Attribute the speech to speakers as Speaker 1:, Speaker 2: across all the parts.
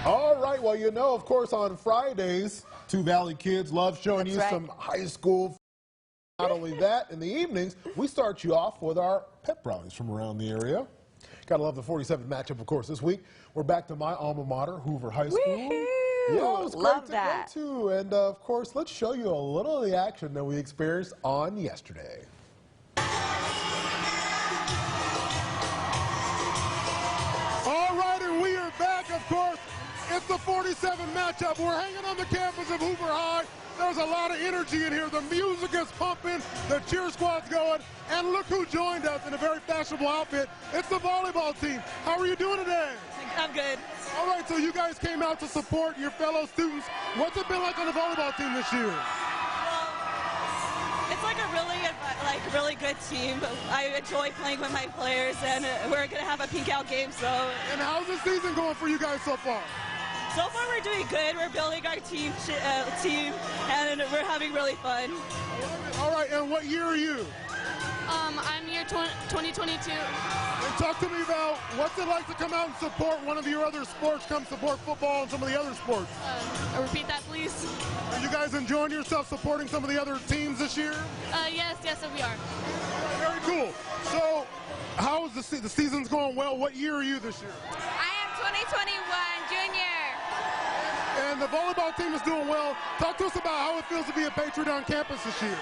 Speaker 1: All right, well, you know, of course, on Fridays, Two Valley Kids love showing you some high school. Not only that, in the evenings, we start you off with our pep rallies from around the area. Gotta love the 47th matchup, of course, this week. We're back to my alma mater, Hoover High School. Yeah, it was great to go to. And, of course, let's show you a little of the action that we experienced on yesterday. All right, and we are back, of course. It's the 47th matchup. We're hanging on the campus of Hoover High. There's a lot of energy in here. The music is pumping, the cheer squad's going, and look who joined us in a very fashionable outfit. It's the volleyball team. How are you doing today?
Speaker 2: I'm good.
Speaker 1: All right, so you guys came out to support your fellow students. What's it been like on the volleyball team this year?
Speaker 2: It's like a really good team. I enjoy playing with my players, and we're going to have a pink out game. So.
Speaker 1: And how's the season going for you guys so far?
Speaker 2: So far, we're doing good. We're building our team, and we're having really fun.
Speaker 1: All right, and what year are you?
Speaker 3: I'm year 2022.
Speaker 1: And talk to me about what's it like to come out and support one of your other sports, come support football and some of the other sports.
Speaker 3: Repeat that, please.
Speaker 1: Are you guys enjoying yourself supporting some of the other teams this year?
Speaker 3: Yes, we are.
Speaker 1: Very cool. So, how is the season's going well? What year are you this year?
Speaker 3: I am 2021 junior.
Speaker 1: And the volleyball team is doing well. Talk to us about how it feels to be a Patriot on campus this year.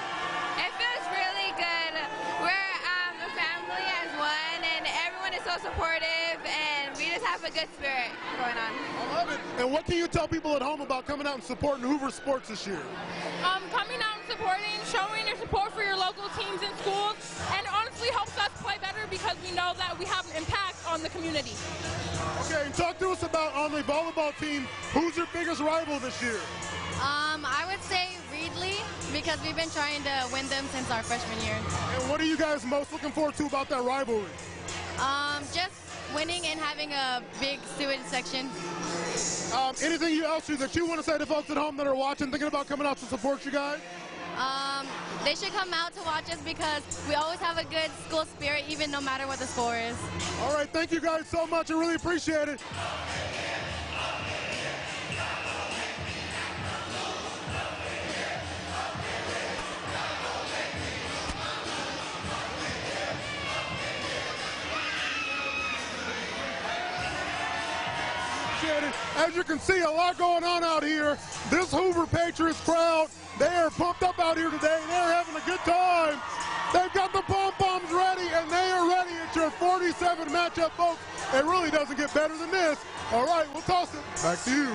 Speaker 3: It feels really good. We're a family as one, and everyone is so supportive, and we just have a good spirit going on.
Speaker 1: I love it. And what can you tell people at home about coming out and supporting Hoover sports this year?
Speaker 4: Coming out and supporting, showing your support for your local teams and schools, and honestly helps us play better because we know that we have an impact on the community.
Speaker 1: Okay, and talk to us about, on the volleyball team, who's your biggest rival this year?
Speaker 3: I would say Reedley, because we've been trying to win them since our freshman year.
Speaker 1: And what are you guys most looking forward to about that rivalry?
Speaker 3: Just winning and having a big student section.
Speaker 1: Anything else that you want to say to folks at home that are watching, thinking about coming out to support you guys?
Speaker 3: They should come out to watch us because we always have a good school spirit, even no matter what the score is.
Speaker 1: All right, thank you guys so much. I really appreciate it. As you can see, a lot going on out here. This Hoover Patriots crowd, they are pumped up out here today. They're having a good time. They've got the pom-poms ready, and they are ready. It's your 47 matchup, folks. It really doesn't get better than this. All right, we'll toss it back to you.